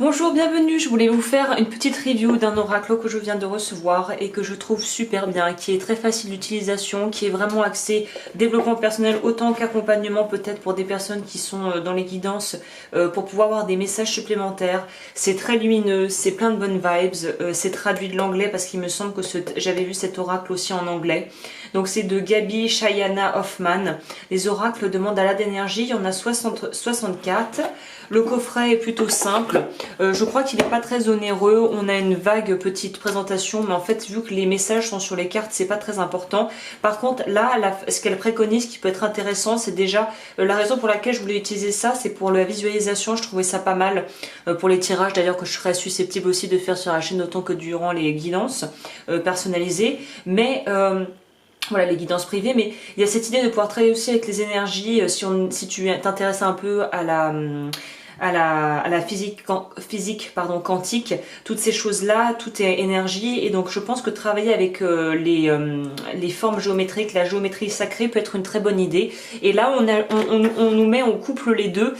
Bonjour, bienvenue, je voulais vous faire une petite review d'un oracle que je viens de recevoir et que je trouve super bien, qui est très facile d'utilisation, qui est vraiment axé développement personnel autant qu'accompagnement peut-être pour des personnes qui sont dans les guidances pour pouvoir avoir des messages supplémentaires. C'est très lumineux, c'est plein de bonnes vibes, c'est traduit de l'anglais parce qu'il me semble que j'avais vu cet oracle aussi en anglais. Donc c'est de Gaby Chayana Hoffman. Les oracles demandent à la d'énergie, il y en a 64. Le coffret est plutôt simple. Je crois qu'il n'est pas très onéreux. On a une vague petite présentation, mais en fait, vu que les messages sont sur les cartes, c'est pas très important. Par contre, là, ce qu'elle préconise qui peut être intéressant, c'est déjà la raison pour laquelle je voulais utiliser ça, c'est pour la visualisation. Je trouvais ça pas mal pour les tirages, d'ailleurs, que je serais susceptible aussi de faire sur la chaîne autant que durant les guidances personnalisées. Mais voilà, les guidances privées, mais il y a cette idée de pouvoir travailler aussi avec les énergies, si tu t'intéresses un peu à la physique quantique, toutes ces choses-là, tout est énergie, et donc je pense que travailler avec les formes géométriques, la géométrie sacrée peut être une très bonne idée. Et là, on couple les deux,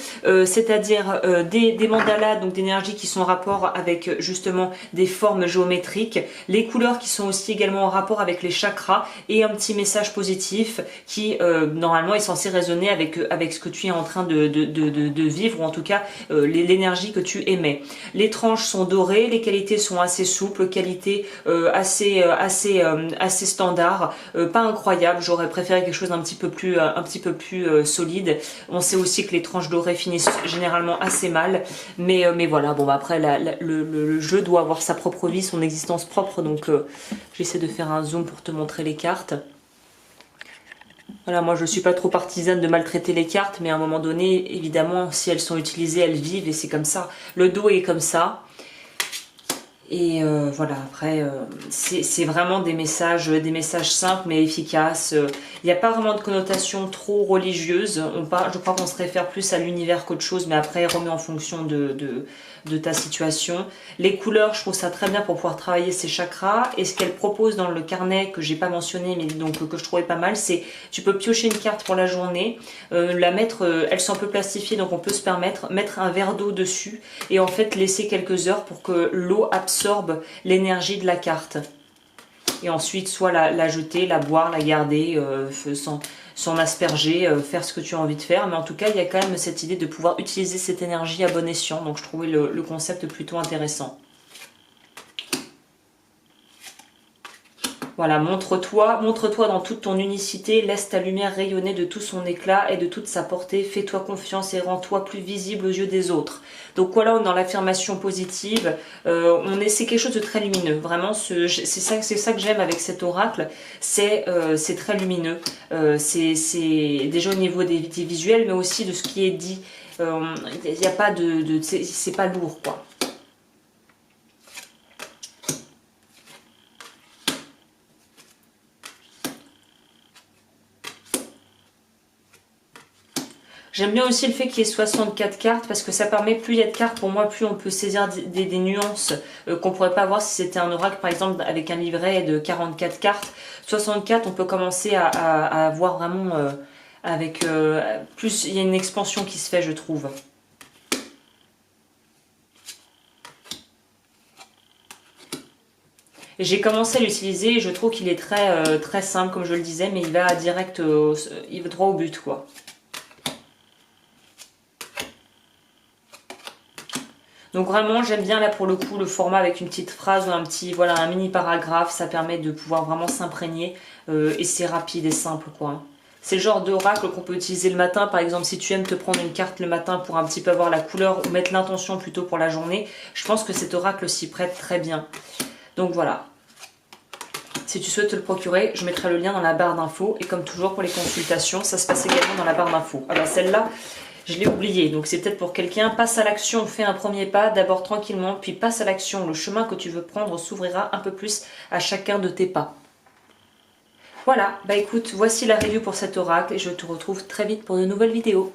c'est-à-dire des mandalas, donc d'énergie qui sont en rapport avec justement des formes géométriques, les couleurs qui sont aussi également en rapport avec les chakras, et un petit message positif qui normalement est censé résonner avec ce que tu es en train de vivre, ou en tout cas l'énergie que tu émets. Les tranches sont dorées, les qualités sont assez souples, qualité assez standard, pas incroyable. J'aurais préféré quelque chose d'un petit peu plus solide. On sait aussi que les tranches dorées finissent généralement assez mal, mais voilà. Bon, après le jeu doit avoir sa propre vie, son existence propre, donc j'essaie de faire un zoom pour te montrer les cartes. Voilà, moi je suis pas trop partisane de maltraiter les cartes, mais à un moment donné, évidemment, si elles sont utilisées, elles vivent et c'est comme ça. Le dos est comme ça. Et voilà, après, c'est vraiment des messages simples mais efficaces. Il n'y a pas vraiment de connotation trop religieuse. Je crois qu'on se réfère plus à l'univers qu'autre chose, mais après, remet en fonction de ta situation. Les couleurs, je trouve ça très bien pour pouvoir travailler ces chakras. Et ce qu'elle propose dans le carnet, que j'ai pas mentionné, mais donc que je trouvais pas mal, c'est tu peux piocher une carte pour la journée, la mettre, elles sont un peu plastifiées, donc on peut se permettre, mettre un verre d'eau dessus, et en fait laisser quelques heures pour que l'eau absorbe l'énergie de la carte, et ensuite soit la jeter, la boire, la garder, s'en asperger, faire ce que tu as envie de faire. Mais en tout cas, il y a quand même cette idée de pouvoir utiliser cette énergie à bon escient, donc je trouvais le concept plutôt intéressant. Voilà, montre-toi dans toute ton unicité, laisse ta lumière rayonner de tout son éclat et de toute sa portée, fais-toi confiance et rends-toi plus visible aux yeux des autres. Donc voilà, on est dans l'affirmation positive, c'est quelque chose de très lumineux, vraiment, c'est ça que j'aime avec cet oracle, c'est très lumineux, c'est déjà au niveau des visuels, mais aussi de ce qui est dit, il n'y a pas c'est pas lourd, quoi. J'aime bien aussi le fait qu'il y ait 64 cartes, parce que ça permet, plus il y a de cartes, pour moi, plus on peut saisir des nuances qu'on pourrait pas voir si c'était un oracle, par exemple, avec un livret de 44 cartes. 64, on peut commencer à voir vraiment avec plus, il y a une expansion qui se fait, je trouve. J'ai commencé à l'utiliser et je trouve qu'il est très simple, comme je le disais, mais il va direct, il va droit au but, quoi. Donc vraiment, j'aime bien là pour le coup le format avec une petite phrase ou un mini paragraphe. Ça permet de pouvoir vraiment s'imprégner et c'est rapide et simple, quoi. C'est le genre d'oracle qu'on peut utiliser le matin, par exemple si tu aimes te prendre une carte le matin pour un petit peu avoir la couleur ou mettre l'intention plutôt pour la journée. Je pense que cet oracle s'y prête très bien. Donc voilà. Si tu souhaites te le procurer, je mettrai le lien dans la barre d'infos. Et comme toujours pour les consultations, ça se passe également dans la barre d'infos. Ah bah celle-là, je l'ai oublié, donc c'est peut-être pour quelqu'un. Passe à l'action, fais un premier pas, d'abord tranquillement, puis passe à l'action. Le chemin que tu veux prendre s'ouvrira un peu plus à chacun de tes pas. Voilà, bah écoute, voici la review pour cet oracle et je te retrouve très vite pour de nouvelles vidéos.